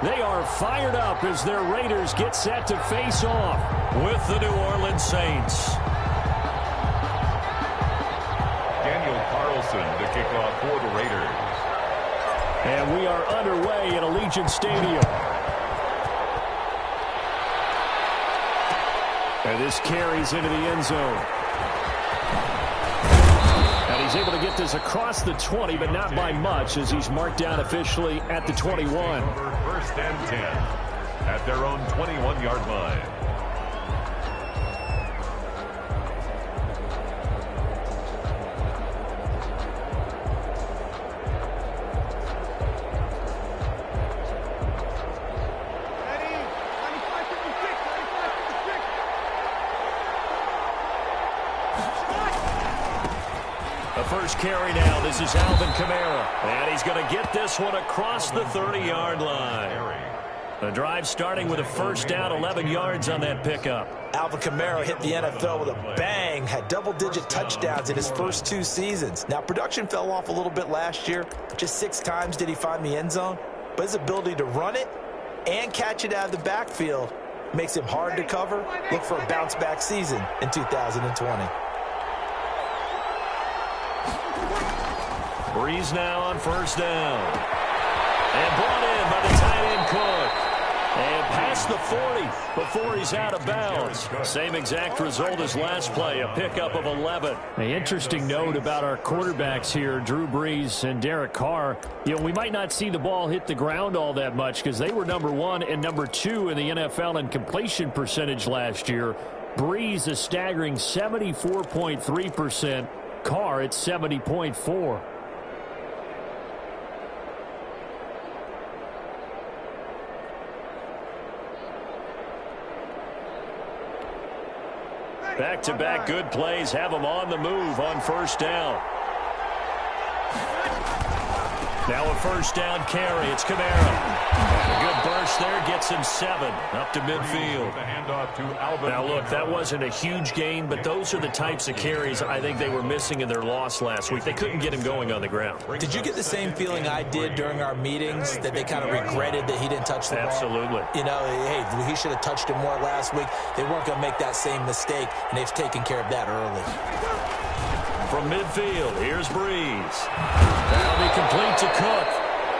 They are fired up as their Raiders get set to face off with the New Orleans Saints. Daniel Carlson to kick off for the Raiders. And we are underway at Allegiant Stadium. And this carries into the end zone. And he's able to get this across the 20, but not by much, as he's marked down officially at the 21. First and 10 at their own 21-yard line. First carry now. This is Alvin Kamara. And he's going to get this one across the 30-yard line. The drive starting with a first down, 11 yards on that pickup. Alvin Kamara hit the NFL with a bang, had double-digit touchdowns in his first 2 seasons. Now, production fell off a little bit last year. Just 6 times did he find the end zone. But his ability to run it and catch it out of the backfield makes him hard to cover. Look for a bounce-back season in 2020. Breeze now on first down. And brought in by the tight end Cook. And past the 40 before he's out of bounds. Same exact result as last play, a pickup of 11. An interesting note about our quarterbacks here, Drew Brees and Derek Carr. You know, we might not see the ball hit the ground all that much because they were number 1 and number 2 in the NFL in completion percentage last year. Brees a staggering 74.3%. Carr at 70.4%. Back-to-back good plays have them on the move on first down. Now a first down carry. It's Kamara. A good burst there. Gets him 7 up to midfield. Now, look, that wasn't a huge gain, but those are the types of carries I think they were missing in their loss last week. They couldn't get him going on the ground. Did you get the same feeling I did during our meetings, that they kind of regretted that he didn't touch the ball? Absolutely. You know, hey, he should have touched it more last week. They weren't going to make that same mistake, and they've taken care of that early. From midfield, here's Brees. That'll be complete to Cook.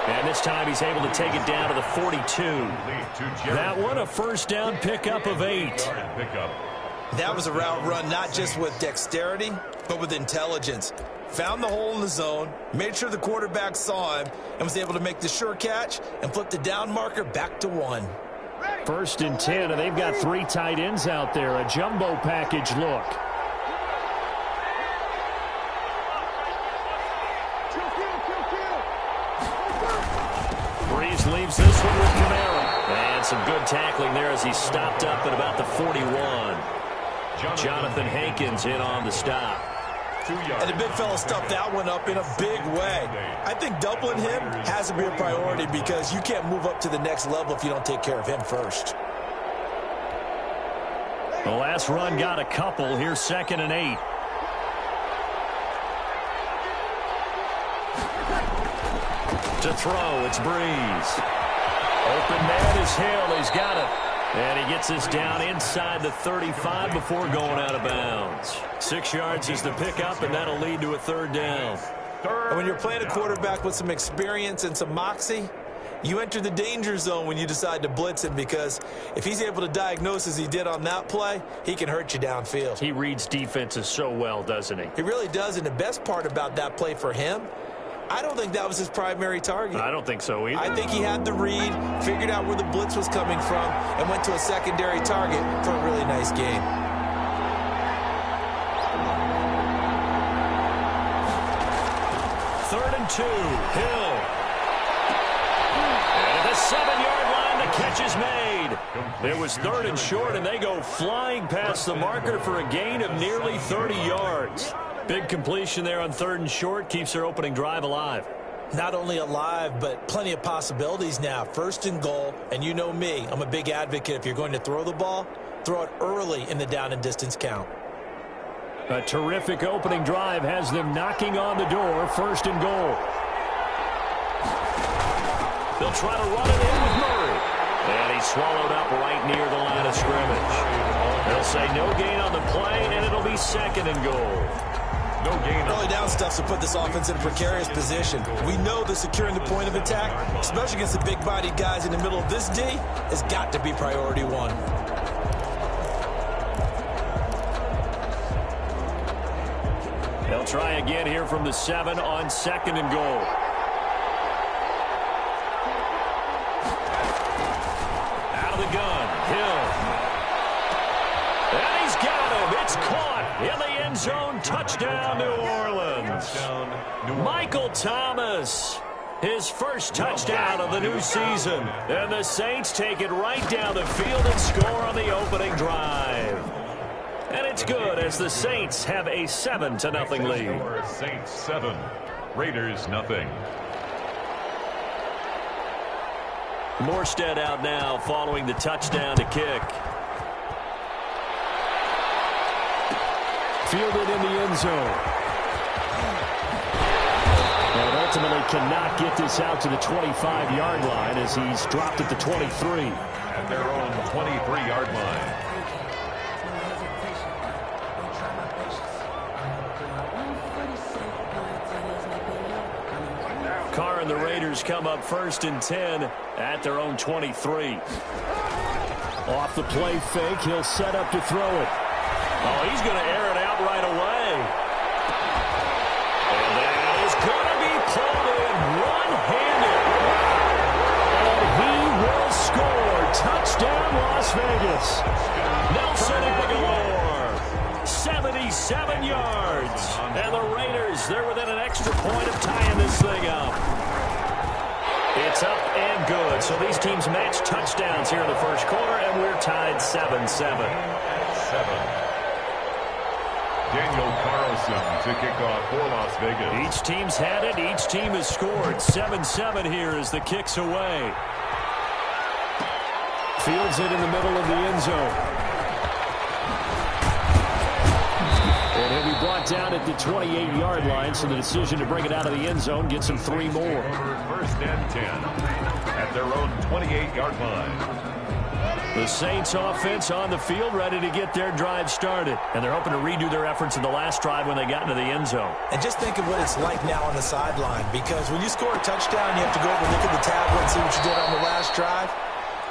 And this time he's able to take it down to the 42. That one a first down pickup of 8. That was a route run not just with dexterity, but with intelligence. Found the hole in the zone, made sure the quarterback saw him, and was able to make the sure catch and flip the down marker back to 1. First and 10, and they've got 3 tight ends out there. A jumbo package look. Brees leaves this one with Kamara. And some good tackling there as he stopped up at about the 41. Jonathan Hankins in on the stop. And the big fella stuffed that one up in a big way. I think doubling him has to be a priority because you can't move up to the next level if you don't take care of him first. The last run got a couple. Here's 2nd and 8. To throw, it's Brees. Open man is Hill. He's got it. And he gets this down inside the 35 before going out of bounds. 6 yards is the pickup, and that'll lead to a 3rd down. And when you're playing a quarterback with some experience and some moxie, you enter the danger zone when you decide to blitz him, because if he's able to diagnose as he did on that play, he can hurt you downfield. He reads defenses so well, doesn't he? He really does, and the best part about that play for him, I don't think that was his primary target. I don't think so either. I think he had the read, figured out where the blitz was coming from, and went to a secondary target for a really nice game. Third and 2, Hill. And at the 7-yard line, the catch is made. It was 3rd and short, and they go flying past the marker for a gain of nearly 30 yards. Big completion there on 3rd and short, keeps their opening drive alive. Not only alive, but plenty of possibilities now. 1st and goal, and you know me, I'm a big advocate. If you're going to throw the ball, throw it early in the down and distance count. A terrific opening drive has them knocking on the door. 1st and goal. They'll try to run it in with Murray. swallowed up right near the line of scrimmage. They'll say no gain on the play, and it'll be 2nd and goal. No gain. Early down stuff to put this offense in a precarious position. We know that securing the point of attack, especially against the big-bodied guys in the middle of this D, has got to be priority one. They'll try again here from the 7 on 2nd and goal. Out of the gun, Hill. And he's got him. It's caught in the end zone. Touchdown, New Orleans. Michael Thomas, his first touchdown of the new season. And the Saints take it right down the field and score on the opening drive. And it's good as the Saints have a 7-0 lead. Saints 7, Raiders 0. Morstead out now following the touchdown to kick. Fielded in the end zone. And ultimately cannot get this out to the 25-yard line as he's dropped at the 23. At their own 23-yard line. Carr and the Raiders come up 1st and 10 at their own 23. Off the play fake, he'll set up to throw it. Oh, he's going to air it out right away. And that is going to be pulled in one-handed. And he will score. Touchdown, Las Vegas. Nelson Aguilar, 77 yards. And the Raiders, they're within an extra point of tying this thing up. It's up and good. So these teams match touchdowns here in the first quarter, and we're tied 7-7. 7. Daniel Carlson to kick off for Las Vegas. Each team's had it. Each team has scored. 7-7 here as the kick's away. Fields it in the middle of the end zone. And he'll be brought down at the 28-yard line, so the decision to bring it out of the end zone gets him 3 more. 1st and 10 at their own 28-yard line. The Saints offense on the field, ready to get their drive started. And they're hoping to redo their efforts in the last drive when they got into the end zone. And just think of what it's like now on the sideline, because when you score a touchdown, you have to go over and look at the tablet and see what you did on the last drive.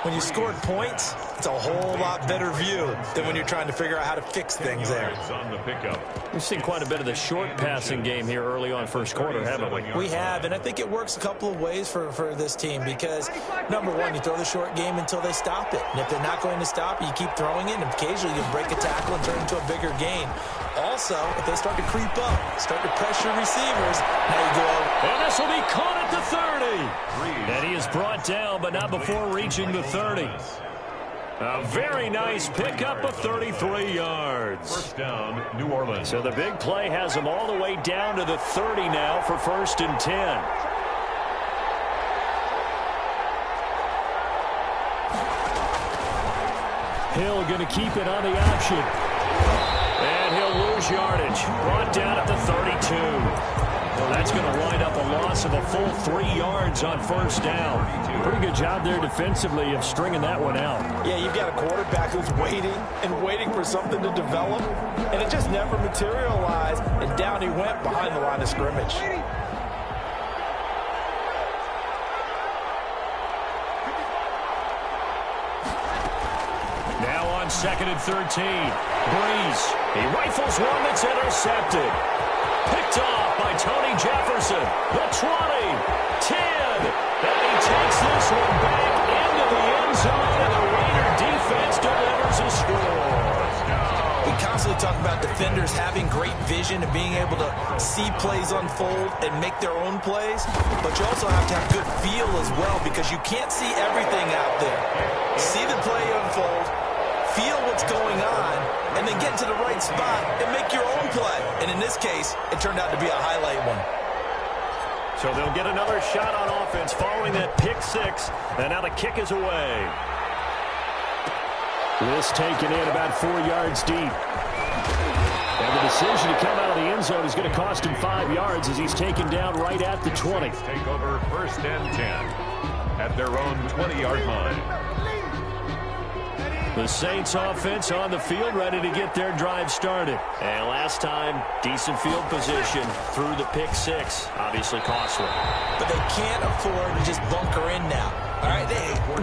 When you scored points, it's a whole lot better view than when you're trying to figure out how to fix things there. On the pickup. We've seen quite a bit of the short passing game here early on first quarter, haven't we? We have, and I think it works a couple of ways for this team because, number one, you throw the short game until they stop it. And if they're not going to stop it, you keep throwing it, and occasionally you break a tackle and turn it into a bigger gain. Also, if they start to creep up, start to pressure receivers, now you go over. And this will be caught at the 30. And he is brought down, but not before reaching the 30. A very nice pickup of 33 yards. 1st down, New Orleans. So the big play has him all the way down to the 30 now for 1st and 10. Hill going to keep it on the option. And he'll lose yardage. Brought down at the 32. Well, that's going to wind up a loss of a full 3 yards on 1st down. Pretty good job there defensively of stringing that one out. Yeah, you've got a quarterback who's waiting and waiting for something to develop, and it just never materialized, and down he went behind the line of scrimmage. Now on 2nd and 13. Breeze. He rifles one that's intercepted. Picked off by Tony Jefferson. The 20, 10, and he takes this one back into the end zone, and the Raider defense delivers a score. We constantly talk about defenders having great vision and being able to see plays unfold and make their own plays, but you also have to have good feel as well because you can't see everything out there. See the play unfold, feel what's going on, and then get to the right spot and make your own play. And in this case, it turned out to be a highlight one. So they'll get another shot on offense following that pick 6, and now the kick is away. This taken in about 4 yards deep. And the decision to come out of the end zone is going to cost him 5 yards as he's taken down right at the 20. Take over 1st and 10 at their own 20-yard line. The Saints offense on the field, ready to get their drive started. And last time, decent field position through the pick six. Obviously costly. But they can't afford to just bunker in now. All right,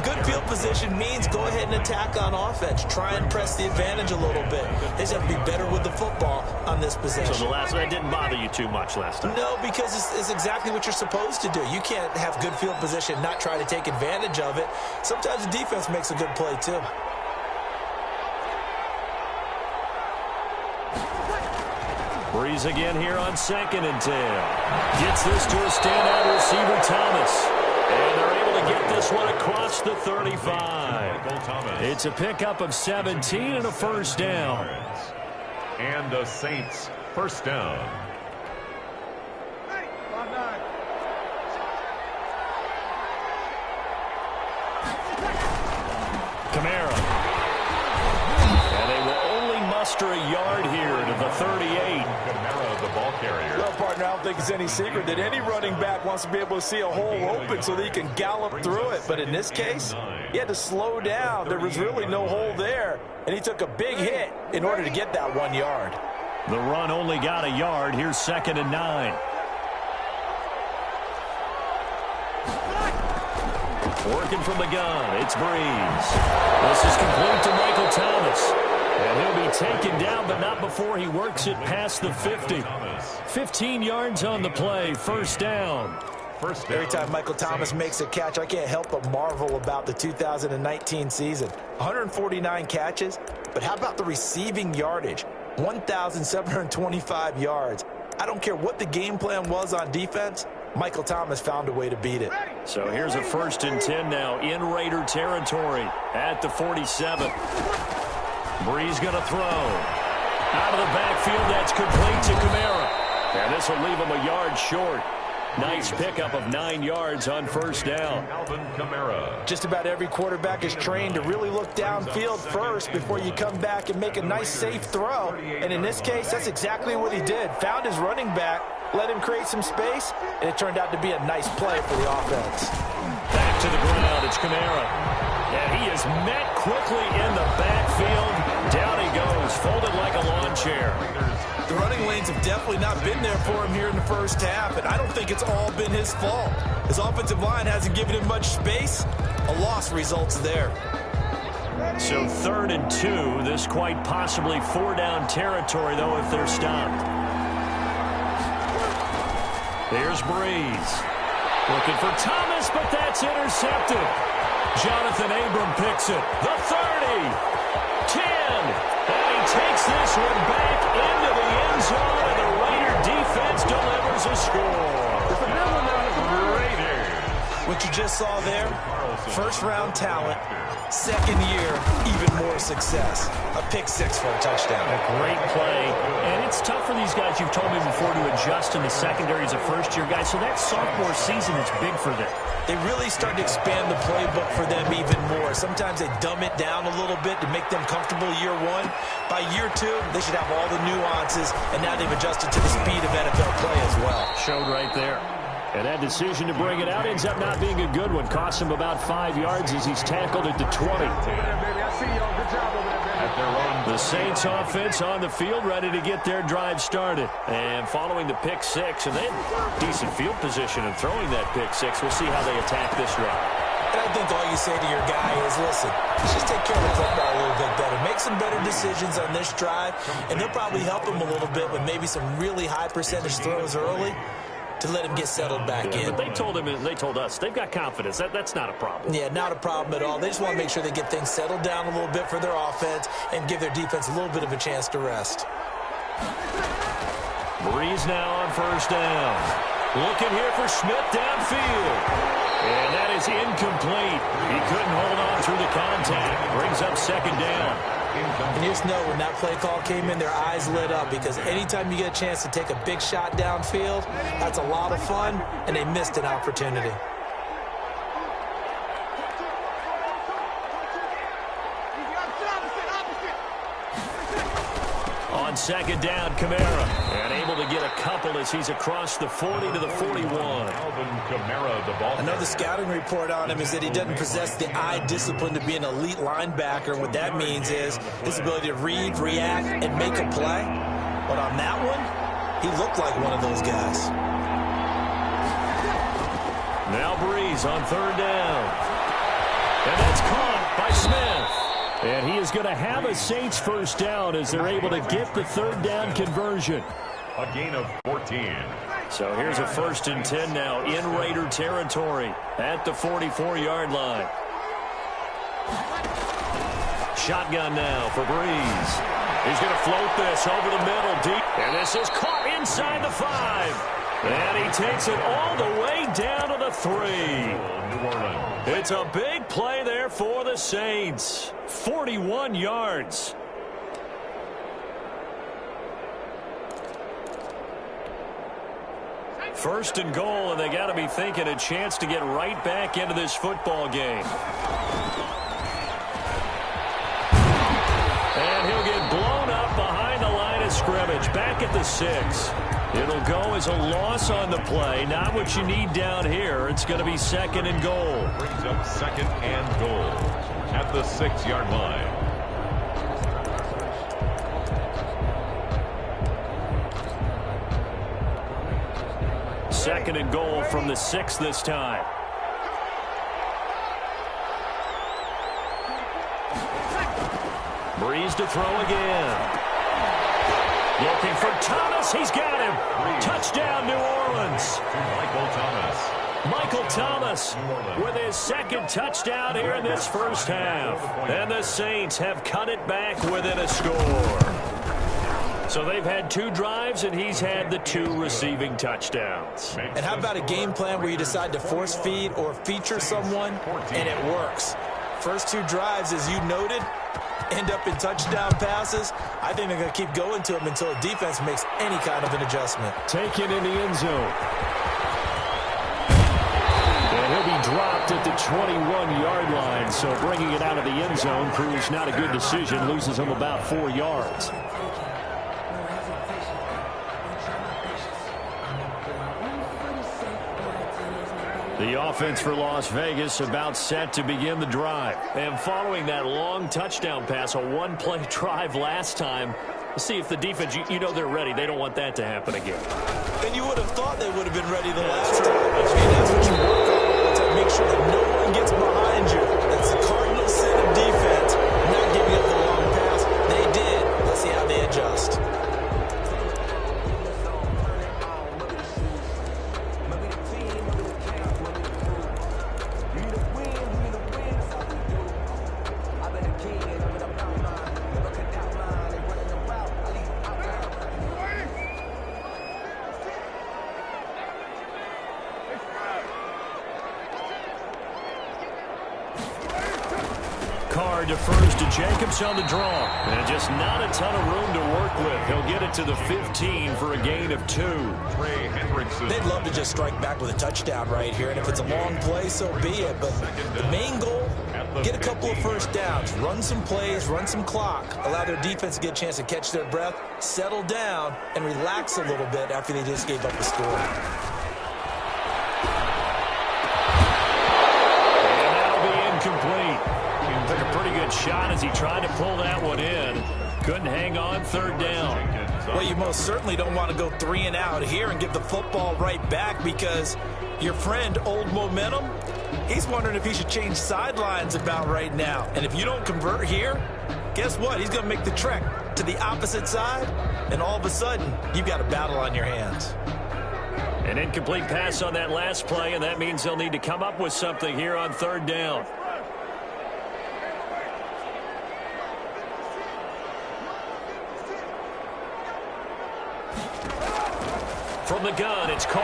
good field position means go ahead and attack on offense. Try and press the advantage a little bit. They just have to be better with the football on this possession. So the last one didn't bother you too much last time? No, because it's exactly what you're supposed to do. You can't have good field position, not try to take advantage of it. Sometimes the defense makes a good play, too. Breeze again here on 2nd and 10. Gets this to a standout receiver, Thomas. And they're able to get this one across the 35. It's a pickup of 17 and a first down. And the Saints first down. Kamara. And they will only muster a yard here to the 38. Kamara, the ball carrier. Well, partner, I don't think it's any secret that any running back wants to be able to see a hole open so that he can gallop through it. But in this case, he had to slow down. There was really no hole there, and he took a big hit in order to get that 1 yard. The run only got a yard. Here's 2nd and 9. Working from the gun, it's Breeze. This is complete to Michael Thomas. And he'll be taken down, but not before he works it past the 50. 15 yards on the play, first down. Every time Michael Thomas makes a catch, I can't help but marvel about the 2019 season. 149 catches, but how about the receiving yardage? 1,725 yards. I don't care what the game plan was on defense, Michael Thomas found a way to beat it. So here's a 1st and 10 now in Raider territory at the 47. Breeze going to throw. Out of the backfield, that's complete to Kamara. And this will leave him a yard short. Nice pickup of 9 yards on first down. Alvin Kamara. Just about every quarterback is trained to really look downfield first before you come back and make a nice, safe throw. And in this case, that's exactly what he did. Found his running back, let him create some space, and it turned out to be a nice play for the offense. Back to the ground, it's Kamara. And he is met quickly in the backfield. Down he goes, folded like a lawn chair. The running lanes have definitely not been there for him here in the first half, and I don't think it's all been his fault. His offensive line hasn't given him much space. A loss results there. So 3rd and 2, this quite possibly 4-down territory, though, if they're stopped. There's Breeze. Looking for Thomas, but that's intercepted. Jonathan Abram picks it. The 30. 10. And he takes this one back into the end zone, and the Raider defense delivers a score. Raiders. What you just saw there, first-round talent, second year, even more success. A pick six for a touchdown. A great play. And it's tough for these guys, you've told me before, to adjust in the secondary as a first-year guy. So that sophomore season is big for them. They really start to expand the playbook for them even more. Sometimes they dumb it down a little bit to make them comfortable year one. By year two, they should have all the nuances, and now they've adjusted to the speed of NFL play as well. Showed right there. And that decision to bring it out ends up not being a good one. Costs him about 5 yards as he's tackled at the 20. The Saints offense on the field, ready to get their drive started. And following the pick six, and they had decent field position in throwing that pick six. We'll see how they attack this drive. And I think all you say to your guy is, listen, let's just take care of the football a little bit better. Make some better decisions on this drive, and they'll probably help him a little bit with maybe some really high percentage throws early to let him get settled back in. But they told him, and they told us, they've got confidence. That's not a problem. Yeah, not a problem at all. They just want to make sure they get things settled down a little bit for their offense and give their defense a little bit of a chance to rest. Breeze now on first down. Looking here for Smith downfield. And that is incomplete. He couldn't hold on through the contact. Brings up second down. And you just know when that play call came in, their eyes lit up, because anytime you get a chance to take a big shot downfield, that's a lot of fun, and they missed an opportunity. On on second down, Kamara. And able to get a couple as he's across the 40 to the 41. Alvin Kamara, the ball. Another scouting report on him is that he doesn't possess the eye discipline to be an elite linebacker. And what that means is his ability to read, react, and make a play. But on that one, he looked like one of those guys. Now Breeze on third down. And that's caught by Smith. And he is going to have a Saints first down as they're able to get the third down conversion. A gain of 14. So here's a 1st and 10 now in Raider territory at the 44-yard line. Shotgun now for Breeze. He's going to float this over the middle deep. And this is caught inside the 5. And he takes it all the way down to the 3. New Orleans. It's a big play there for the Saints. 41 yards. First and goal, and they got to be thinking a chance to get right back into this football game. And he'll get blown up behind the line of scrimmage, back at the 6. It'll go as a loss on the play. Not what you need down here. It's going to be 2nd and goal. Brings up 2nd and goal at the 6-yard line. Second and goal from the 6 this time. Breeze to throw again. Looking for Thomas. He's got him. Touchdown, New Orleans. Michael Thomas. Michael Thomas with his 2nd touchdown here in this first half. And the Saints have cut it back within a score. So they've had 2 drives, and he's had the 2 receiving touchdowns. And how about a game plan where you decide to force feed or feature someone, and it works? First 2 drives, as you noted, end up in touchdown passes. I think they're going to keep going to him until the defense makes any kind of an adjustment. Taken in the end zone. And he'll be dropped at the 21-yard line, so bringing it out of the end zone proves not a good decision. Loses him about 4 yards. The offense for Las Vegas about set to begin the drive. And following that long touchdown pass, a one-play drive last time, let's see if the defense, you know they're ready. They don't want that to happen again. And you would have thought they would have been ready the last time. I mean, that's what you work on all the time. Make sure that no one gets behind you. That's the cardinal sin of defense, not giving up the long pass. They did. Let's see how they adjust. Defers to Jacobs on the draw. And just not a ton of room to work with. He'll get it to the 15 for a gain of 2. They'd love to just strike back with a touchdown right here. And if it's a long play, so be it. But the main goal, get a couple of first downs. Run some plays, run some clock. Allow their defense to get a chance to catch their breath, settle down, and relax a little bit after they just gave up the score. And that'll be incomplete. Took a pretty good shot as he tried to pull that one in. Couldn't hang on, 3rd down. Well, you most certainly don't want to go 3 and out here and get the football right back, because your friend, Old Momentum, he's wondering if he should change sidelines about right now. And if you don't convert here, guess what? He's going to make the trek to the opposite side, and all of a sudden, you've got a battle on your hands. An incomplete pass on that last play, and that means they'll need to come up with something here on 3rd down. From the gun, it's Carr.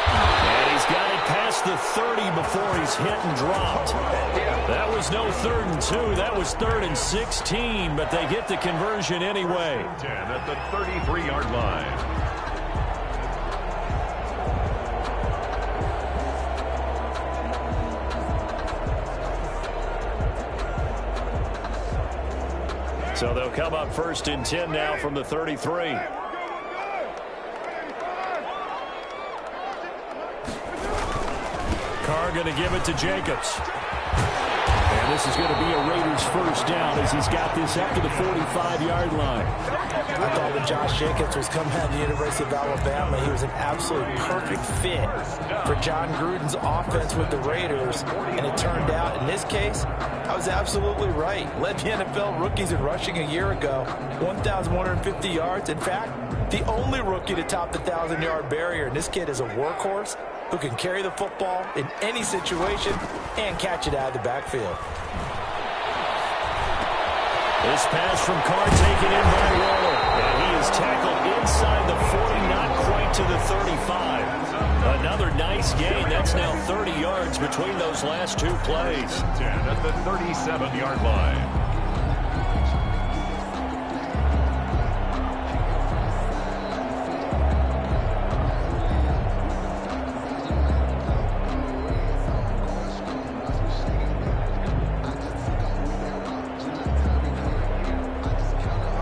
And he's got it past the 30 before he's hit and dropped. That was no 3rd and 2. That was 3rd and 16, but they get the conversion anyway. 10 at the 33-yard line. So they'll come up 1st and 10 now from the 33. Carr going to give it to Jacobs. And this is going to be a Raiders first down as he's got this up to the 45-yard line. I thought when Josh Jacobs was coming out of the University of Alabama, he was an absolute perfect fit for John Gruden's offense with the Raiders. And it turned out, in this case, I was absolutely right. Led the NFL rookies in rushing a year ago, 1,150 yards. In fact, the only rookie to top the 1,000-yard barrier. And this kid is a workhorse who can carry the football in any situation and catch it out of the backfield. This pass from Carr taken in by Waller. And he is tackled inside the 40, not quite to the 35. Another nice gain. That's now 30 yards between those last two plays. 10 at the 37-yard line.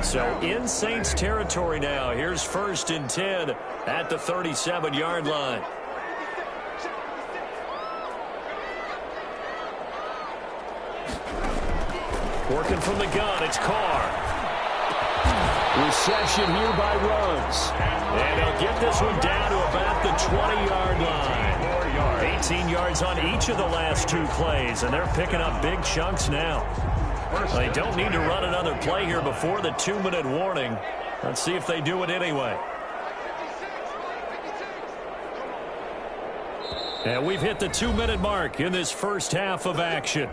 So in Saints territory now. Here's 1st and 10 at the 37-yard line. Working from the gun, it's Carr. Reception here by Ruggs. And they'll get this one down to about the 20-yard line. 18 yards on each of the last two plays, and they're picking up big chunks now. They don't need to run another play here before the 2-minute warning. Let's see if they do it anyway. And we've hit the 2-minute mark in this first half of action.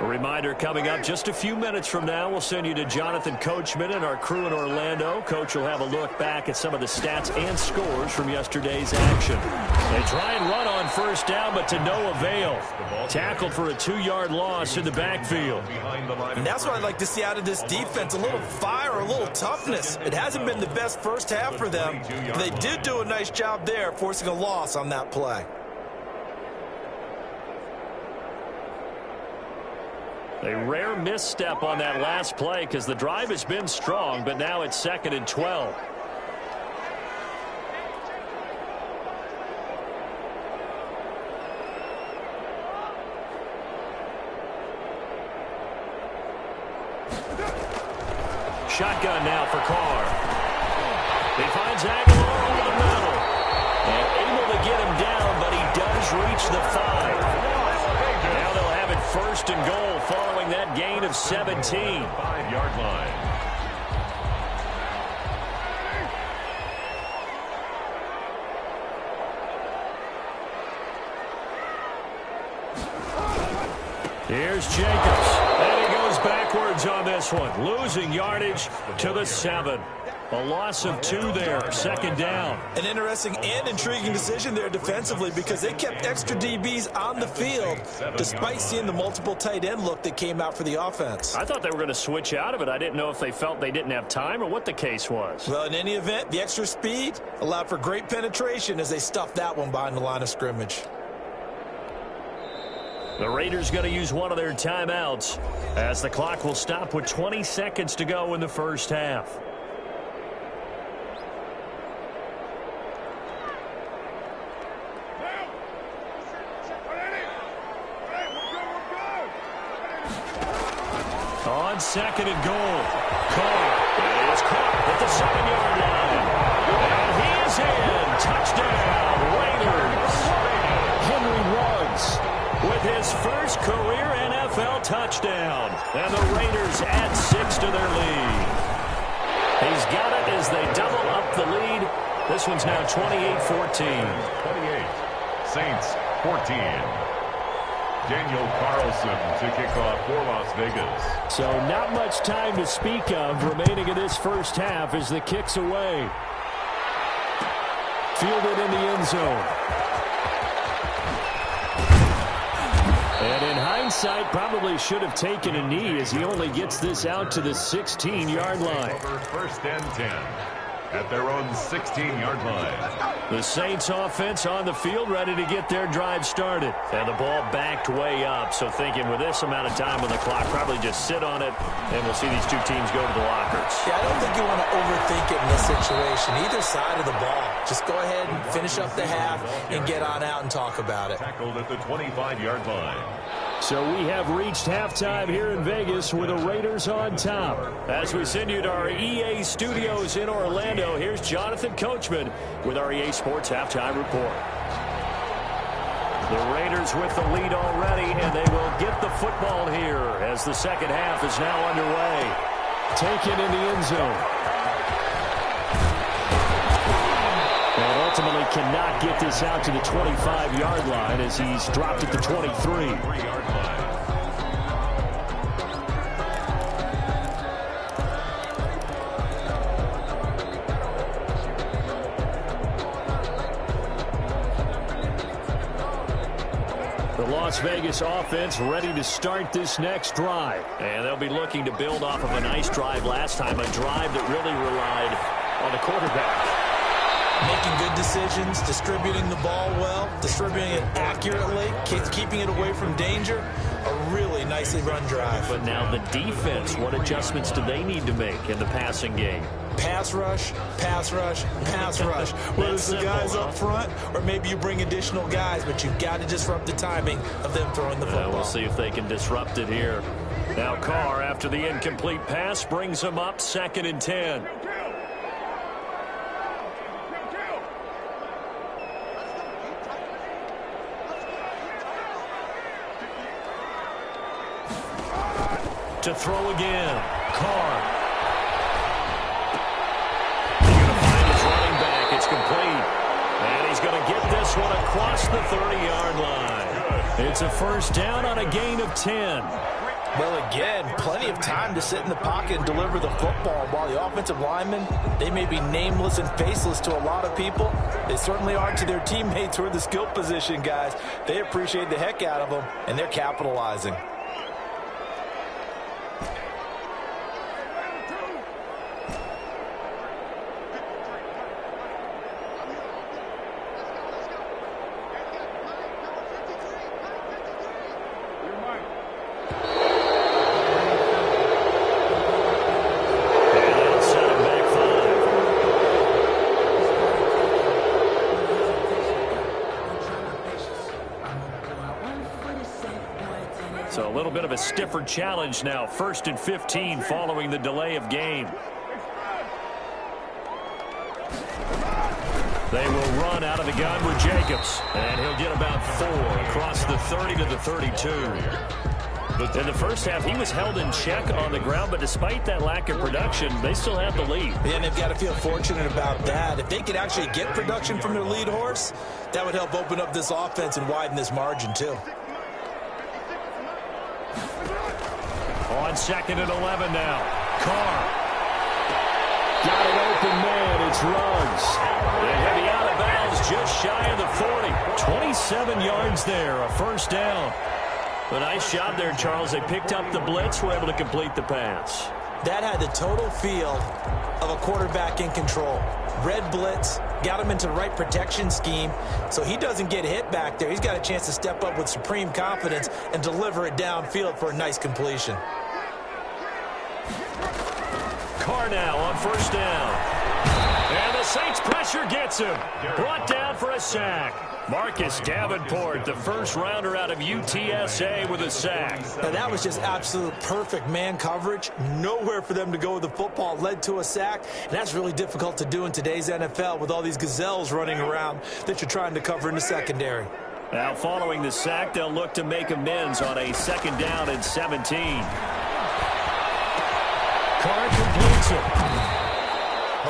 A reminder coming up just a few minutes from now, we'll send you to Jonathan Coachman and our crew in Orlando. Coach will have a look back at some of the stats and scores from yesterday's action. They try and run on first down, but to no avail. Tackled for a 2-yard loss in the backfield. And that's what I'd like to see out of this defense, a little fire, a little toughness. It hasn't been the best first half for them. They did do a nice job there, forcing a loss on that play. A rare misstep on that last play because the drive has been strong, but now it's 2nd and 12. Shotgun now for Carr. He finds Aguilar over the middle. And able to get him down, but he does reach the 5. Now they'll have it 1st and goal following that gain of 17. 5-yard line. Here's Jacobs. And he goes backwards on this one. Losing yardage to the 7. A loss of 2 there, 2nd down. An interesting and intriguing decision there defensively because they kept extra DBs on the field despite seeing the multiple tight end look that came out for the offense. I thought they were going to switch out of it. I didn't know if they felt they didn't have time or what the case was. Well, in any event, the extra speed allowed for great penetration as they stuffed that one behind the line of scrimmage. The Raiders going to use one of their timeouts as the clock will stop with 20 seconds to go in the first half. On 2nd and goal. Carr is caught at the 7-yard line. And he is in. Touchdown, Raiders. Henry Ruggs with his first career NFL touchdown. And the Raiders add 6 to their lead. He's got it as they double up the lead. This one's now 28-14. 28. Saints 14. Daniel Carlson to kick off for Las Vegas. So not much time to speak of remaining in this first half as the kick's away. Fielded in the end zone. And in hindsight, hindsight, probably should have taken a knee as he only gets this out to the 16-yard line. First and 10 at their own 16-yard line. The Saints offense on the field, ready to get their drive started. And the ball backed way up, so thinking with this amount of time on the clock, probably just sit on it, and we'll see these two teams go to the lockers. Yeah, I don't think you want to overthink it in this situation. Either side of the ball. Just go ahead and finish up the half and get on out and talk about it. Tackled at the 25-yard line. So we have reached halftime here in Vegas with the Raiders on top. As we send you to our EA studios in Orlando, here's Jonathan Coachman with our EA Sports Halftime Report. The Raiders with the lead already, and they will get the football here as the second half is now underway. Taken in the end zone. And ultimately cannot get this out to the 25-yard line as he's dropped at the 23. The Las Vegas offense ready to start this next drive. And they'll be looking to build off of a nice drive last time, a drive that really relied on the quarterback. Making good decisions, distributing the ball well, distributing it accurately, keeping it away from danger. A really nicely run drive. But now the defense, what adjustments do they need to make in the passing game? Pass rush, pass rush, pass rush. Whether it's the guys up front or maybe you bring additional guys, but you've got to disrupt the timing of them throwing the football. We'll see if they can disrupt it here. Now Carr, after the incomplete pass, brings him up 2nd and 10. To throw again. Carr. He's going to find his running back. It's complete. And he's going to get this one across the 30-yard line. It's a first down on a gain of 10. Well, again, plenty of time to sit in the pocket and deliver the football. While the offensive linemen, they may be nameless and faceless to a lot of people, they certainly are to their teammates who are the skill position guys. They appreciate the heck out of them, and they're capitalizing. So a little bit of a stiffer challenge now. 1st and 15 following the delay of game. They will run out of the gun with Jacobs. And he'll get about 4 across the 30 to the 32. In the first half, he was held in check on the ground, but despite that lack of production, they still have the lead. Yeah, and they've got to feel fortunate about that. If they could actually get production from their lead horse, that would help open up this offense and widen this margin, too. On 2nd and 11 now. Carr. Got an open man. It's Ruggs. And he'll be out of bounds just shy of the 40. 27 yards there. A first down. A nice job there, Charles. They picked up the blitz, were able to complete the pass. That had the total feel of a quarterback in control. Red blitz, got him into the right protection scheme, so he doesn't get hit back there. He's got a chance to step up with supreme confidence and deliver it downfield for a nice completion. Carr now on first down. And the Saints pressure gets him. Brought down for a sack. Marcus Davenport, the first rounder out of UTSA with a sack. Now that was just absolute perfect man coverage. Nowhere for them to go with the football. Led to a sack. And that's really difficult to do in today's NFL with all these gazelles running around that you're trying to cover in the secondary. Now following the sack, they'll look to make amends on a 2nd down and 17. Carr completes it.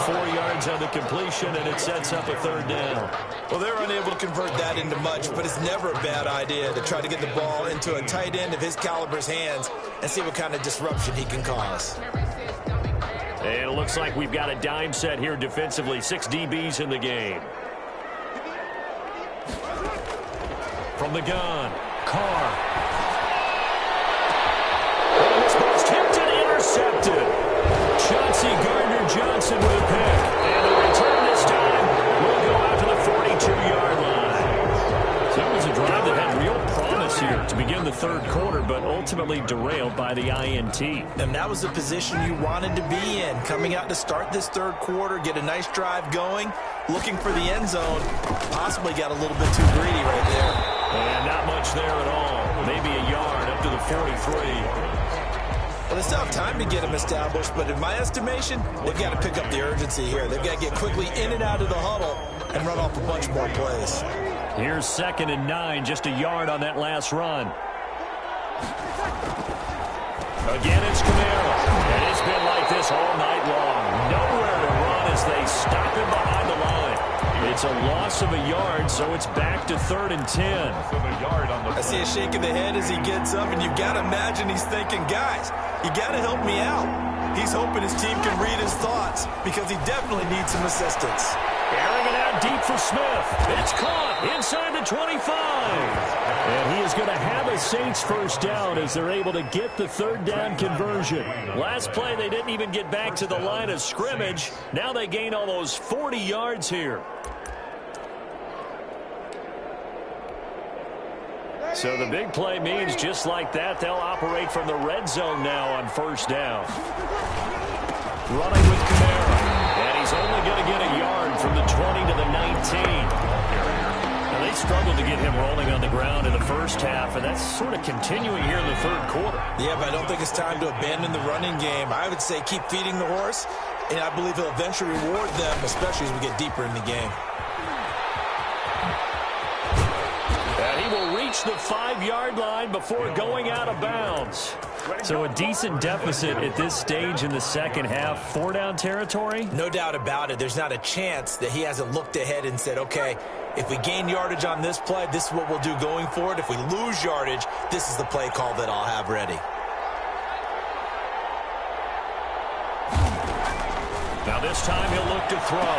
4 yards on the completion, and it sets up a 3rd down. Well, they're unable to convert that into much, but it's never a bad idea to try to get the ball into a tight end of his caliber's hands and see what kind of disruption he can cause. And it looks like we've got a dime set here defensively. 6 DBs in the game. From the gun, Carr. intercepted. Chauncey Gardner-Johnson with a pick. And the return this time will go out to the 42-yard line. So that was a drive that had real promise here to begin the third quarter, but ultimately derailed by the INT. And that was the position you wanted to be in. Coming out to start this third quarter, get a nice drive going, looking for the end zone. Possibly got a little bit too greedy right there. And not much there at all. Maybe a yard up to the 43. Well, they still have time to get him established, but in my estimation, they've got to pick up the urgency here. They've got to get quickly in and out of the huddle and run off a bunch more plays. Here's 2nd and 9, just a yard on that last run. Again, it's Kamara. And it's been like this all night long. Nowhere to run as they stop him behind the line. It's a loss of a yard, so it's back to 3rd and 10. I see a shake of the head as he gets up, and you've got to imagine he's thinking, guys, you got to help me out. He's hoping his team can read his thoughts because he definitely needs some assistance. Airing it out deep for Smith. It's caught inside the 25. And he is going to have a Saints first down as they're able to get the 3rd down conversion. Last play, they didn't even get back to the line of scrimmage. Now they gain almost 40 yards here. So the big play means just like that, they'll operate from the red zone now on 1st down. Running with Kamara. And he's only going to get a yard from the 20 to the 19. Now they struggled to get him rolling on the ground in the first half, and that's sort of continuing here in the third quarter. Yeah, but I don't think it's time to abandon the running game. I would say keep feeding the horse, and I believe he'll eventually reward them, especially as we get deeper in the game. The 5-yard line before going out of bounds. So a decent deficit at this stage in the second half. 4-down territory? No doubt about it. There's not a chance that he hasn't looked ahead and said, okay, if we gain yardage on this play, this is what we'll do going forward. If we lose yardage, this is the play call that I'll have ready. Now this time he'll look to throw.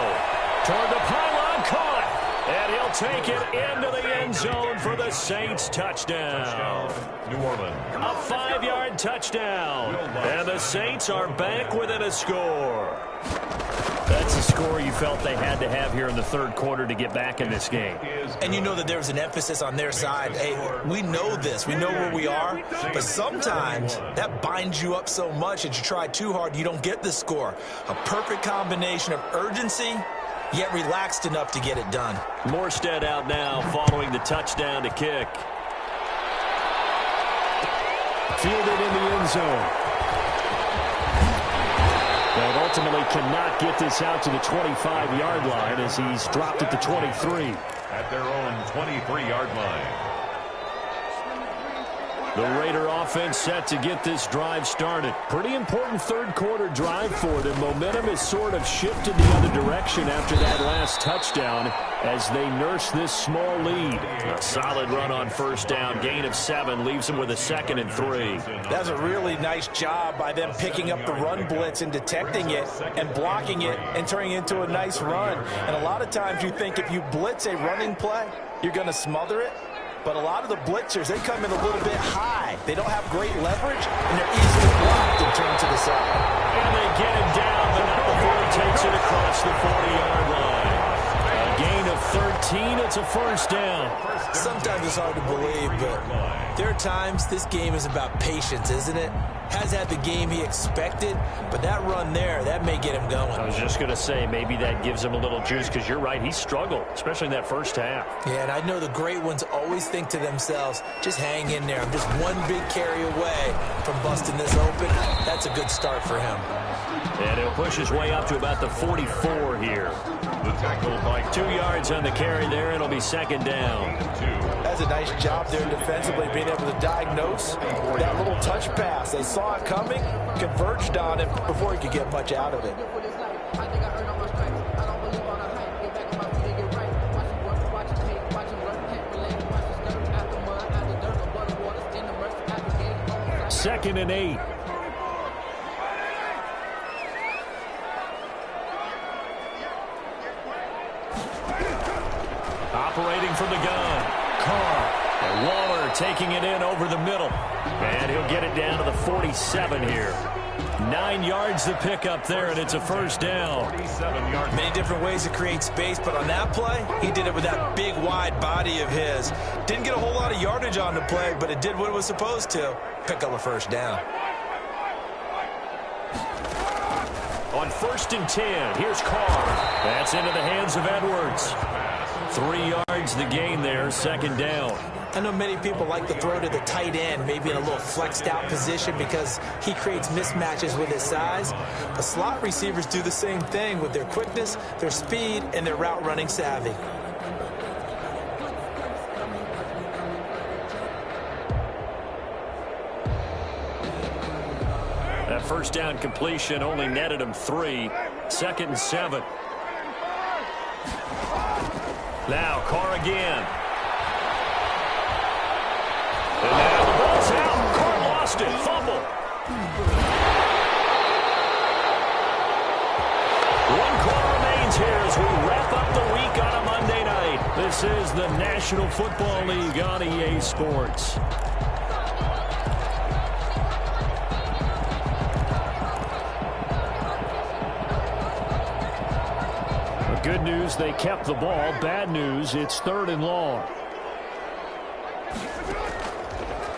Toward the pylon, caught. And he'll take it into the end zone for the Saints touchdown. New Orleans. A 5-yard touchdown. And the Saints are back within a score. That's a score you felt they had to have here in the third quarter to get back in this game. And you know that there was an emphasis on their side. Hey, we know this. We know where we are. But sometimes that binds you up so much that you try too hard, you don't get the score. A perfect combination of urgency, yet relaxed enough to get it done. Morstead out now following the touchdown to kick. Fielded in the end zone. And ultimately cannot get this out to the 25-yard line as he's dropped at the 23. At their own 23-yard line. The Raider offense set to get this drive started. Pretty important third quarter drive for them. Momentum has sort of shifted the other direction after that last touchdown as they nurse this small lead. A solid run on 1st down. Gain of 7 leaves them with a 2nd and 3. That's a really nice job by them picking up the run blitz and detecting it and blocking it and turning it into a nice run. And a lot of times you think if you blitz a running play, you're going to smother it. But a lot of the blitzers, they come in a little bit high. They don't have great leverage, and they're easily blocked and turned to the side. And they get him down, but not before he takes it across the 40-yard line. A gain of 13, it's a 1st down. Sometimes it's hard to believe, but there are times this game is about patience, isn't it? Has had the game he expected, but that run there, that may get him going. I was just going to say, maybe that gives him a little juice, because you're right, he struggled, especially in that first half. Yeah, and I know the great ones always think to themselves, just hang in there. I'm just one big carry away from busting this open. That's a good start for him. And he'll push his way up to about the 44 here. The tackle by 2 yards on the carry there. It'll be 2nd down. That's a nice job there defensively, being able to diagnose that little touch pass. They saw it coming, converged on it before he could get much out of it. Second and 8. Operating from the gun. Carr. And Waller taking it in over the middle. And he'll get it down to the 47 here. 9 yards to pick up there, and it's a first down. 47 yards. Many different ways to create space, but on that play, he did it with that big, wide body of his. Didn't get a whole lot of yardage on the play, but it did what it was supposed to. Pick up a first down. On 1st and 10, here's Carr. That's into the hands of Edwards. 3 yards the gain there, second down. I know many people like to throw to the tight end, maybe in a little flexed out position because he creates mismatches with his size. But slot receivers do the same thing with their quickness, their speed, and their route running savvy. That first down completion only netted him 3. 2nd and 7. Now Carr again. And now the ball's out. Carr lost it. Fumble. 1 quarter remains here as we wrap up the week on a Monday night. This is the National Football League on EA Sports. Good news, they kept the ball. Bad news, it's 3rd and long.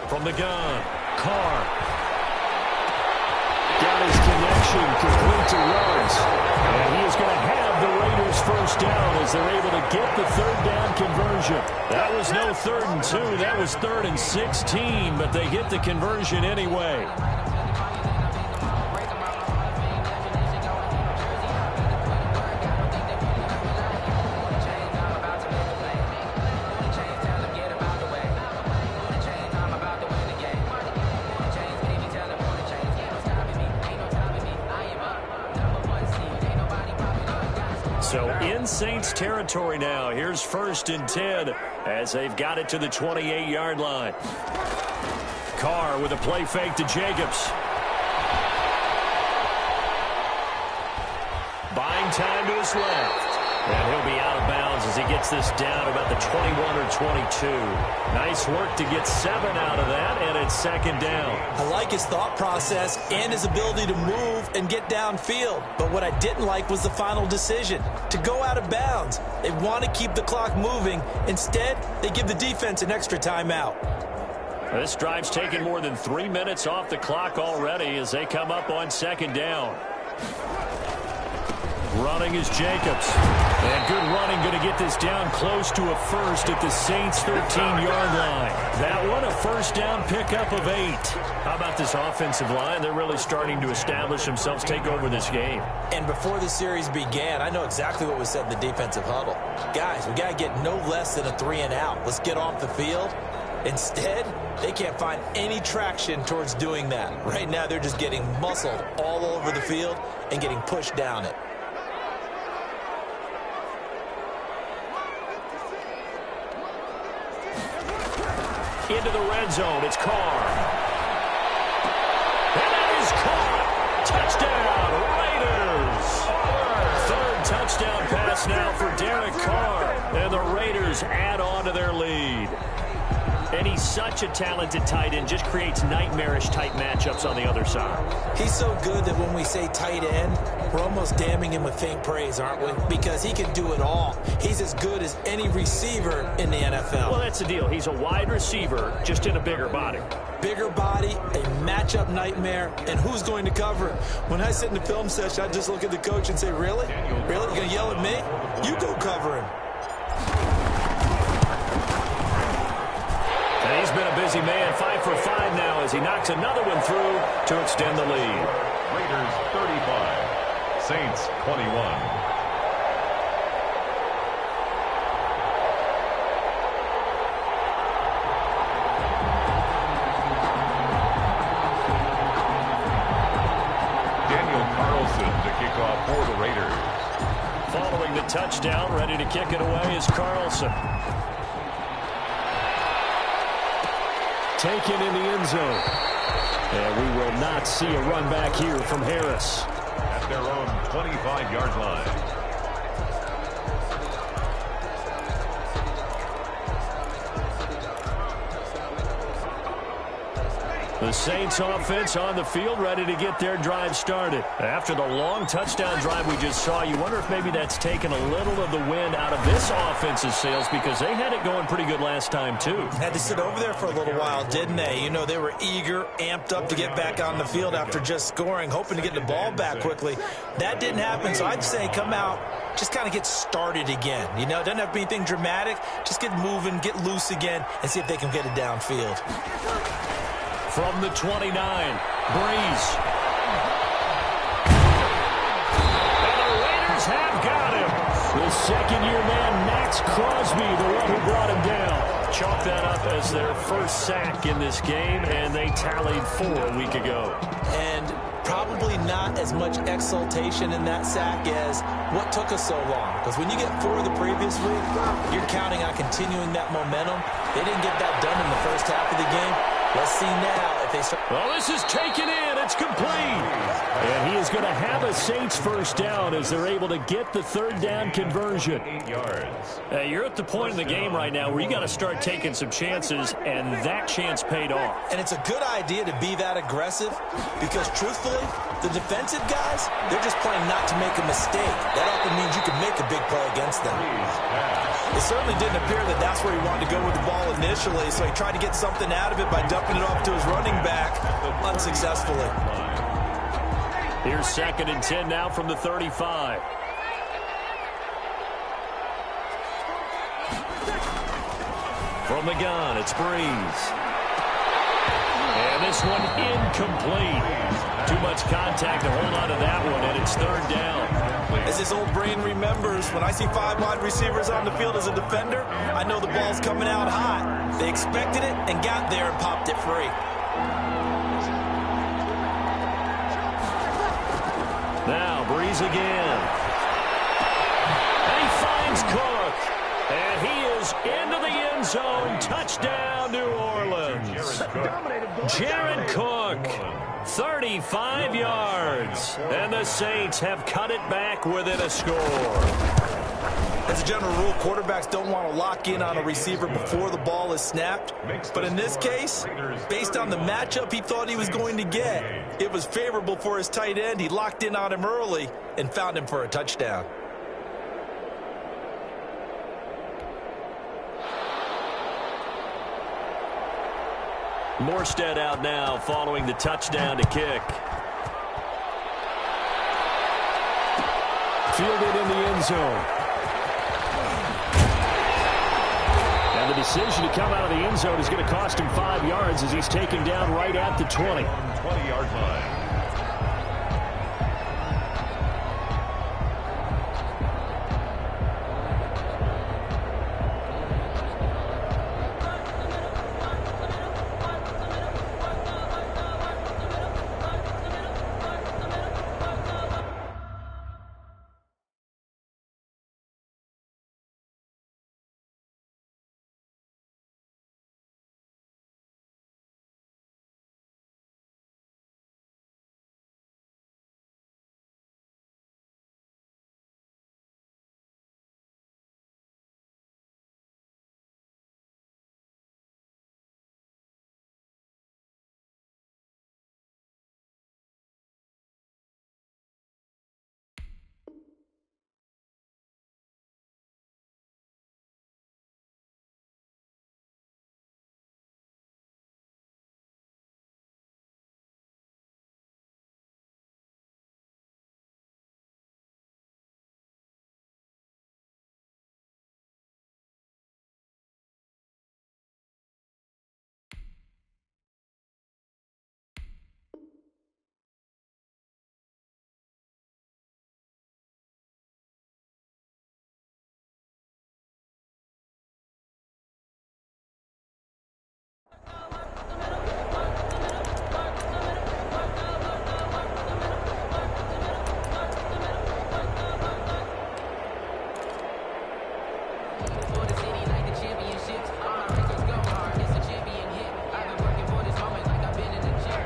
From the gun, Carr. Got his connection, complete to Ruggs. And he is going to have the Raiders first down as they're able to get the 3rd down conversion. That was no 3rd and 2, that was 3rd and 16, but they get the conversion anyway. So in Saints territory now. Here's 1st and 10 as they've got it to the 28-yard line. Carr with a play fake to Jacobs. Buying time to his left. And he'll be out of bounds as he gets this down about the 21 or 22. Nice work to get 7 out of that, and it's 2nd down. I like his thought process and his ability to move and get downfield. But what I didn't like was the final decision, to go out of bounds. They want to keep the clock moving. Instead, they give the defense an extra timeout. This drive's taken more than 3 minutes off the clock already as they come up on 2nd down. Running is Jacobs. And good running, going to get this down close to a first at the Saints' 13-yard line. That one, a first down pickup of 8. How about this offensive line? They're really starting to establish themselves, take over this game. And before the series began, I know exactly what was said in the defensive huddle. Guys, we got to get no less than a 3 and out. Let's get off the field. Instead, they can't find any traction towards doing that. Right now, they're just getting muscled all over the field and getting pushed down it. Into the red zone, it's Carr. And that is caught. Touchdown, Raiders. 3rd touchdown pass now for Derek Carr. And the Raiders add on to their lead. And he's such a talented tight end, just creates nightmarish-type matchups on the other side. He's so good that when we say tight end, we're almost damning him with faint praise, aren't we? Because he can do it all. He's as good as any receiver in the NFL. Well, that's the deal. He's a wide receiver, just in a bigger body. Bigger body, a matchup nightmare, and who's going to cover him? When I sit in the film session, I just look at the coach and say, really? Really? You're going to yell at me? You go cover him. And he's been a busy man, 5 for 5 now as he knocks another one through to extend the lead. Raiders 35, Saints 21. Daniel Carlson to kick off for the Raiders. Following the touchdown, ready to kick it away is Carlson. Taken in the end zone. And we will not see a run back here from Harris. At their own 25-yard line. The Saints offense on the field, ready to get their drive started. After the long touchdown drive we just saw, you wonder if maybe that's taken a little of the wind out of this offense's sails, because they had it going pretty good last time too. Had to sit over there for a little while, didn't they? You know, they were eager, amped up to get back on the field after just scoring, hoping to get the ball back quickly. That didn't happen, so I'd say come out, just kind of get started again. You know, it doesn't have to be anything dramatic. Just get moving, get loose again, and see if they can get it downfield. From the 29, Breeze. And the Raiders have got him. The second-year man, Max Crosby, the one who brought him down. Chalk that up as their first sack in this game, and they tallied 4 a week ago. And probably not as much exultation in that sack as what took us so long. Because when you get 4 the previous week, you're counting on continuing that momentum. They didn't get that done in the first half of the game. Let's see now if they start. Well, this is taken in. It's complete. And he is going to have a Saints first down as they're able to get the third down conversion. 8 yards. You're at the point in the game right now where you got to start taking some chances, and that chance paid off. And it's a good idea to be that aggressive because, truthfully, the defensive guys, they're just playing not to make a mistake. That often means you can make a big play against them. It certainly didn't appear that that's where he wanted to go with the ball initially, so he tried to get something out of it by dumping it off to his running back, unsuccessfully. Here's 2nd and 10 now from the 35. From the gun, it's Breeze. And this one incomplete. Too much contact to hold on to that one, and it's 3rd down. As his old brain remembers, when I see 5 wide receivers on the field as a defender, I know the ball's coming out hot. They expected it and got there and popped it free. Now, Breeze again. And he finds Cook. And he is into the end zone. Touchdown, New Orleans. Jared Cook, 35 yards. And the Saints have cut it back within a score. As a general rule, quarterbacks don't want to lock in on a receiver before the ball is snapped. But in this case, based on the matchup he thought he was going to get, it was favorable for his tight end. He locked in on him early and found him for a touchdown. Morstead out now following the touchdown to kick. Fielded in the end zone. And the decision to come out of the end zone is going to cost him 5 yards as he's taken down right at the 20. 20-yard line.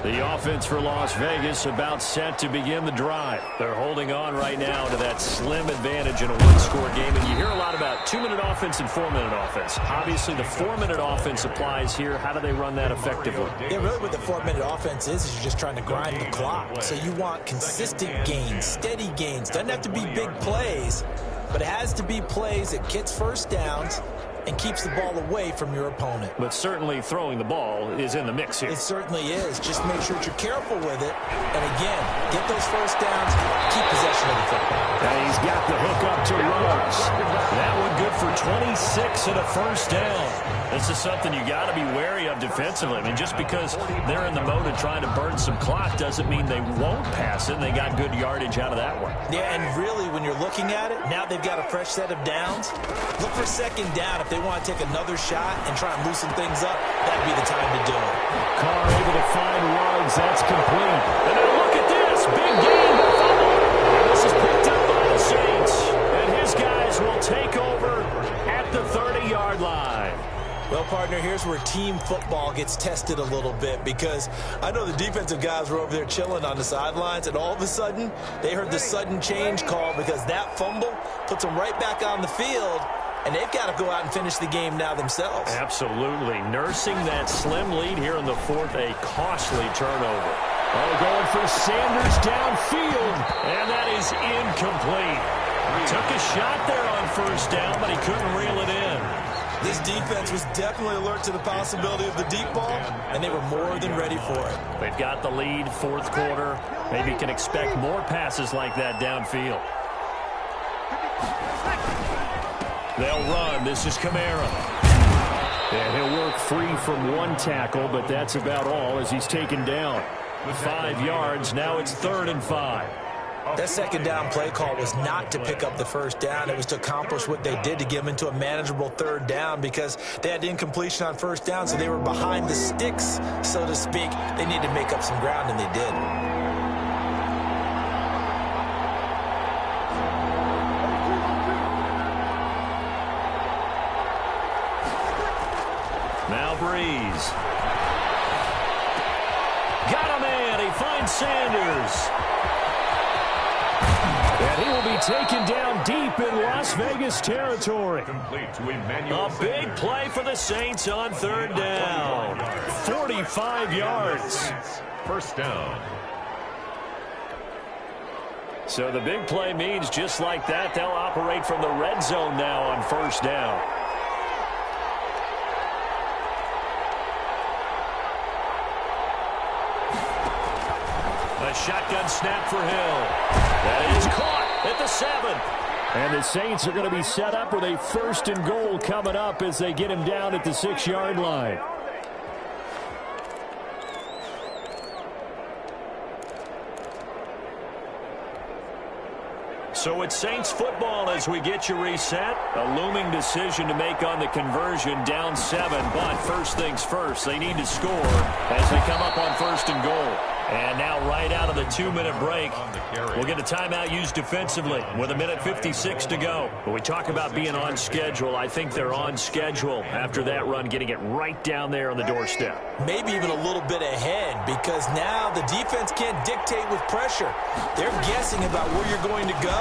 The offense for Las Vegas about set to begin the drive. They're holding on right now to that slim advantage in a one-score game. And you hear a lot about 2-minute offense and 4-minute offense. Obviously, the 4-minute offense applies here. How do they run that effectively? Yeah, really what the 4-minute offense is you're just trying to grind the clock. So you want consistent gains, steady gains. Doesn't have to be big plays, but it has to be plays that gets first downs and keeps the ball away from your opponent. But certainly throwing the ball is in the mix here. It certainly is. Just make sure that you're careful with it. And again, get those first downs, keep possession of the football. And he's got the hook up to Rose. That one good for 26 and a first down. This is something you got to be wary of defensively. I mean, just because they're in the mode of trying to burn some clock doesn't mean they won't pass it. They got good yardage out of that one. Yeah, and really, when you're looking at it, now they've got a fresh set of downs. Look for second down. If they want to take another shot and try and loosen things up, that'd be the time to do it. Carr able to find Ruggs. That's complete. And now look at this. Big game. And this is picked up by the Saints. And his guys will take over at the 30-yard line. Well, partner, here's where team football gets tested a little bit, because I know the defensive guys were over there chilling on the sidelines, and all of a sudden, they heard the sudden change call because that fumble puts them right back on the field, and they've got to go out and finish the game now themselves. Absolutely. Nursing that slim lead here in the fourth, a costly turnover. Oh, going for Sanders downfield, and that is incomplete. Took a shot there on first down, but he couldn't reel it in. This defense was definitely alert to the possibility of the deep ball, and they were more than ready for it. They've got the lead, fourth quarter. Maybe you can expect more passes like that downfield. They'll run. This is Kamara. And he'll work free from one tackle, but that's about all as he's taken down. 5 yards. Now it's 3rd and 5. That second down play call was not to pick up the first down. It was to accomplish what they did, to get them into a manageable 3rd down, because they had incompletion on first down, so they were behind the sticks, so to speak. They needed to make up some ground, and they did. Now Breeze. Got a man. He finds Sanders. And he will be taken down deep in Las Vegas territory. A big play for the Saints on 3rd down. 45 yards. First down. So the big play means just like that, they'll operate from the red zone now on 1st down. A shotgun snap for Hill. That is caught at the 7. And the Saints are going to be set up with a 1st and goal coming up as they get him down at the 6-yard line. So it's Saints football as we get you reset. A looming decision to make on the conversion, down 7. But first things first, they need to score as they come up on 1st and goal. And now right out of the 2-minute break, we'll get a timeout used defensively with 1:56 to go. When we talk about being on schedule, I think they're on schedule after that run, getting it right down there on the doorstep. Maybe even a little bit ahead, because now the defense can't dictate with pressure. They're guessing about where you're going to go.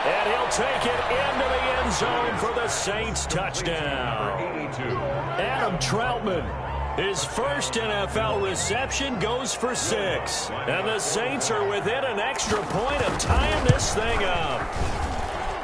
And he'll take it into the end zone for the Saints touchdown. Adam Troutman. His first NFL reception goes for 6. And the Saints are within an extra point of tying this thing up.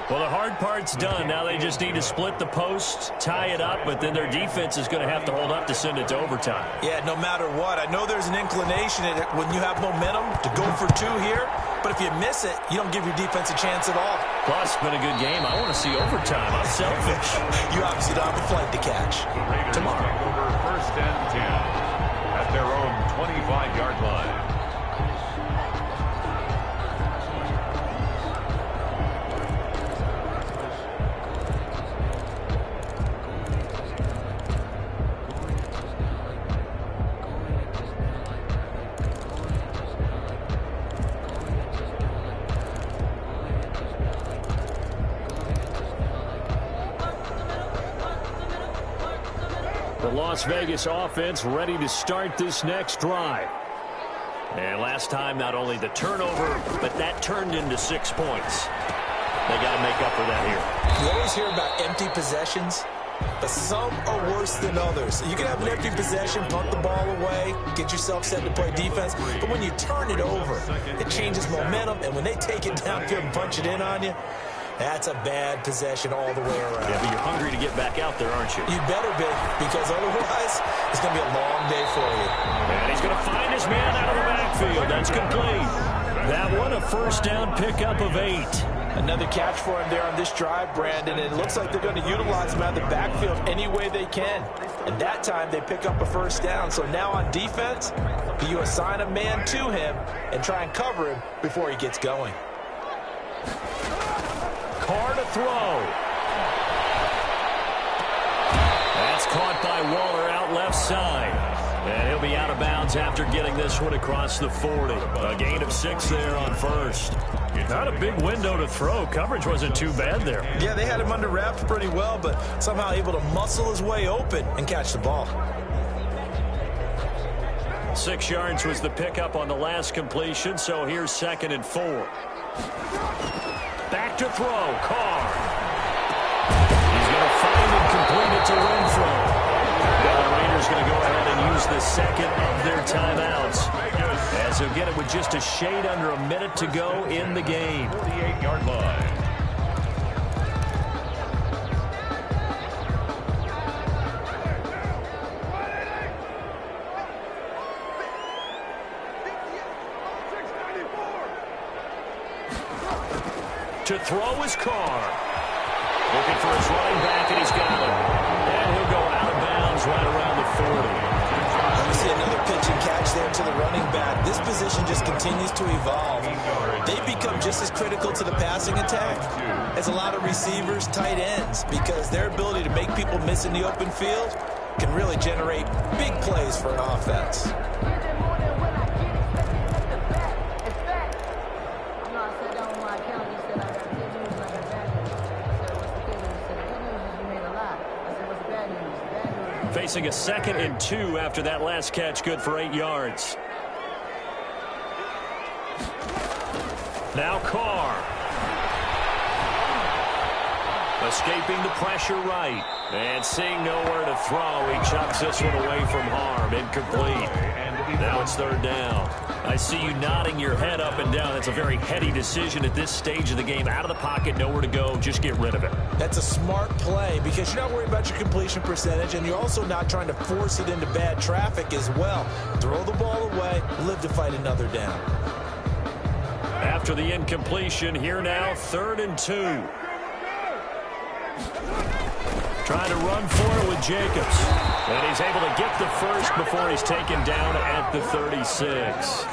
Well, the hard part's done. Now they just need to split the posts, tie it up, but then their defense is going to have to hold up to send it to overtime. Yeah, no matter what. I know there's an inclination when you have momentum to go for 2 here, but if you miss it, you don't give your defense a chance at all. Plus, it's been a good game. I want to see overtime. I'm selfish. You obviously don't have a flight to catch. Tomorrow. Over 1st and 10 at their own 25-yard line. The Las Vegas offense ready to start this next drive. And last time, not only the turnover, but that turned into 6 points. They got to make up for that here. You always hear about empty possessions, but some are worse than others. You can have an empty possession, punt the ball away, get yourself set to play defense, but when you turn it over, it changes momentum, and when they take it downfield and punch it in on you, that's a bad possession all the way around. Yeah, but you're hungry to get back out there, aren't you? You better be, because otherwise, it's going to be a long day for you. And he's going to find his man out of the backfield. That's complete. That one, a first down pickup of 8. Another catch for him there on this drive, Brandon, and it looks like they're going to utilize him out of the backfield any way they can. And that time, they pick up a first down. So now on defense, you assign a man to him and try and cover him before he gets going. Carr to throw. That's caught by Waller out left side. And he'll be out of bounds after getting this one across the 40. A gain of 6 there on first. Not a big window to throw. Coverage wasn't too bad there. Yeah, they had him under wraps pretty well, but somehow able to muscle his way open and catch the ball. 6 yards was the pickup on the last completion, so here's 2nd and 4. Back to throw, Carr. He's going to find and complete it to Renfro. Now the Raiders going to go ahead and use the second of their timeouts, as he'll get it with just a shade under a minute to go in the game. 48-yard line. To throw is Carr. Looking for his running back, and he's got him. And he'll go out of bounds right around the 40. You see another pitch and catch there to the running back. This position just continues to evolve. They become just as critical to the passing attack as a lot of receivers, tight ends, because their ability to make people miss in the open field can really generate big plays for an offense. Facing a 2nd and 2 after that last catch, good for 8 yards. Now Carr. Escaping the pressure right. And seeing nowhere to throw, he chucks this one away from harm. Incomplete. Now it's 3rd down. I see you nodding your head up and down. That's a very heady decision at this stage of the game. Out of the pocket, nowhere to go. Just get rid of it. That's a smart play because you're not worried about your completion percentage, and you're also not trying to force it into bad traffic as well. Throw the ball away, live to fight another down. After the incompletion, here now, 3rd and 2. Trying to run for it with Jacobs. And he's able to get the first before he's taken down at the 36.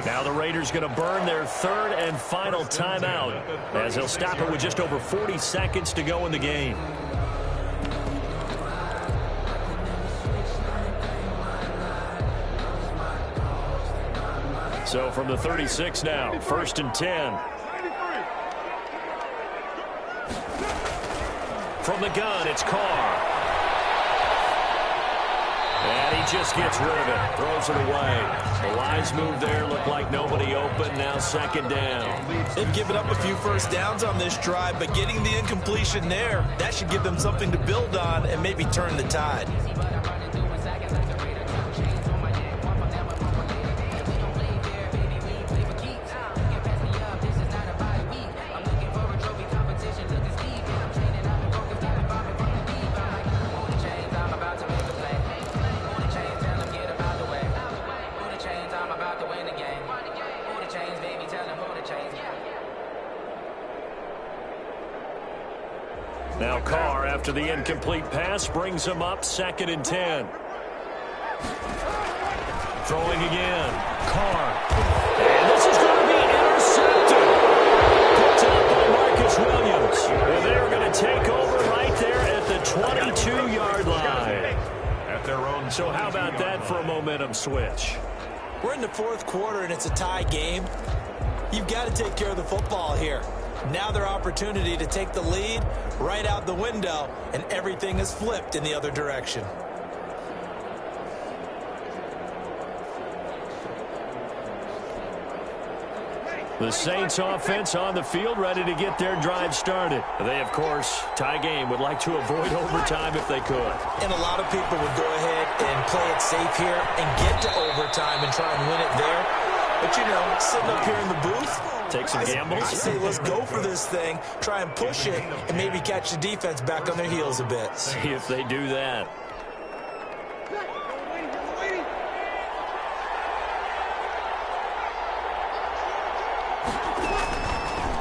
Now the Raiders going to burn their 3rd and final timeout as they'll stop it with just over 40 seconds to go in the game. So from the 36 now, 1st and 10. From the gun, it's Carr. And he just gets rid of it, throws it away. A wise move there, looked like nobody open, now 2nd down. They've given up a few first downs on this drive, but getting the incompletion there, that should give them something to build on and maybe turn the tide. Now Carr, after the incomplete pass, brings him up 2nd and 10. Throwing again. Carr. And this is going to be intercepted. Picked up by Marcus Williams. And they're going to take over right there at the 22-yard line. At their own. So how about that for a momentum switch? We're in the 4th quarter, and it's a tie game. You've got to take care of the football here. Now their opportunity to take the lead right out the window, and everything is flipped in the other direction. The Saints offense on the field, ready to get their drive started. They, of course, tie game, would like to avoid overtime if they could. And a lot of people would go ahead and play it safe here and get to overtime and try and win it there. But, you know, sitting up here in the booth, take some gambles. I say let's go for this thing, try and push it, and maybe catch the defense back on their heels a bit. See if they do that.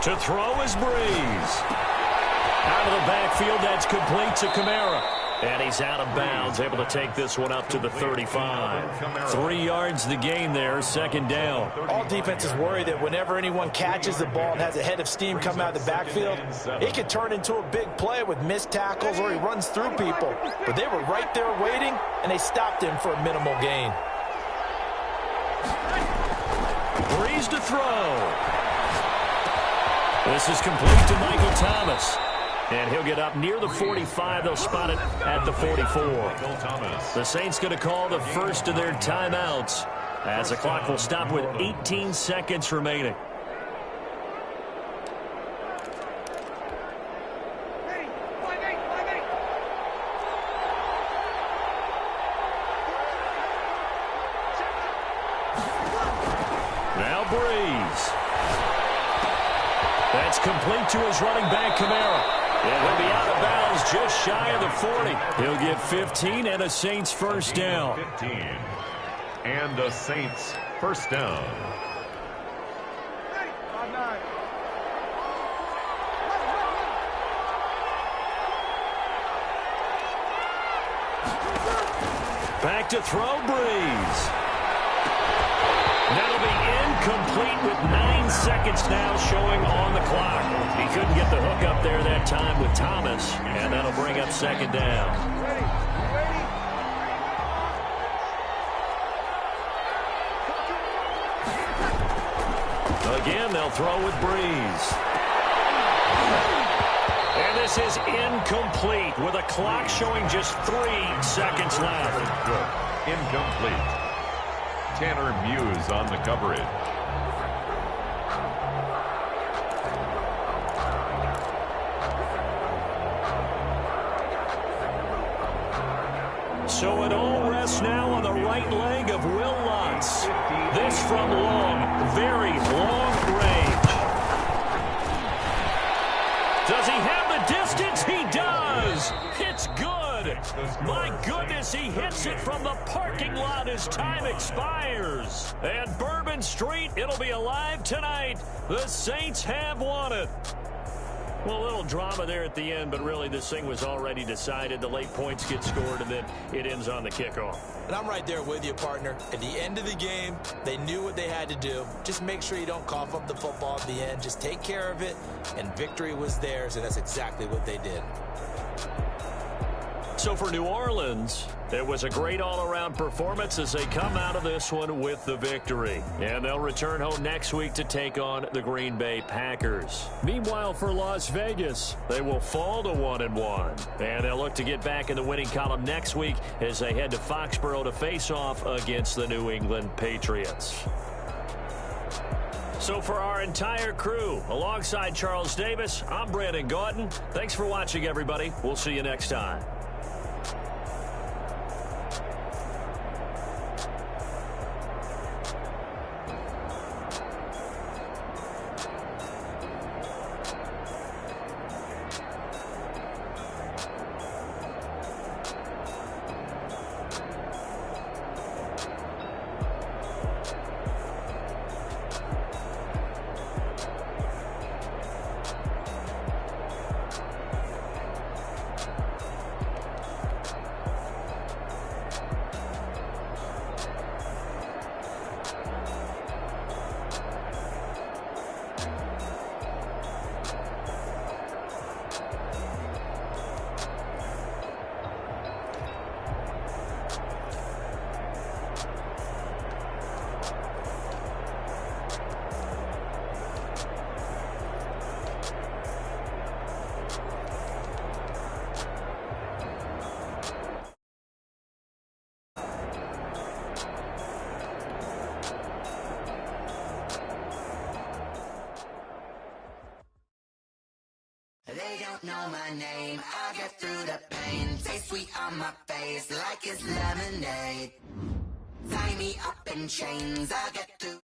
To throw is Breeze. Out of the backfield, that's complete to Kamara. And he's out of bounds, able to take this one up to the 35. 3 yards the gain there, second down. All defenses worry that whenever anyone catches the ball and has a head of steam come out of the backfield, it could turn into a big play with missed tackles or he runs through people. But they were right there waiting, and they stopped him for a minimal gain. Breeze to throw. This is complete to Michael Thomas. And he'll get up near the 45. They'll spot it at the 44. The Saints going to call the first of their timeouts as the clock will stop with 18 seconds remaining. Now Breeze. That's complete to his running back, Kamara. And he'll be out of bounds just shy of the 40. He'll get 15 and a Saints first down. 15 and a Saints first down. Back to throw, Breeze. That'll be incomplete with 9 seconds now showing on the clock. He couldn't get the hook up there that time with Thomas, and that'll bring up second down. Again, they'll throw with Breeze. And this is incomplete with a clock showing just 3 seconds left. Good. Incomplete. Tanner Muse on the coverage. So it all rests now on the right leg of Will Lutz. This from long, very long range. Does he have the distance? He does. It's good. My goodness, he hits it from the parking lot as time expires. And Bourbon Street, it'll be alive tonight. The Saints have won it. Well, a little drama there at the end, but really this thing was already decided. The late points get scored, and then it ends on the kickoff. And I'm right there with you, partner. At the end of the game, they knew what they had to do. Just make sure you don't cough up the football at the end. Just take care of it, and victory was theirs, and that's exactly what they did. So for New Orleans, it was a great all-around performance as they come out of this one with the victory. And they'll return home next week to take on the Green Bay Packers. Meanwhile, for Las Vegas, they will fall to 1-1. And they'll look to get back in the winning column next week as they head to Foxborough to face off against the New England Patriots. So for our entire crew, alongside Charles Davis, I'm Brandon Gaudin. Thanks for watching, everybody. We'll see you next time. don't know my name. I get through the pain. Taste sweet on my face like it's lemonade. Tie me up in chains. I get through.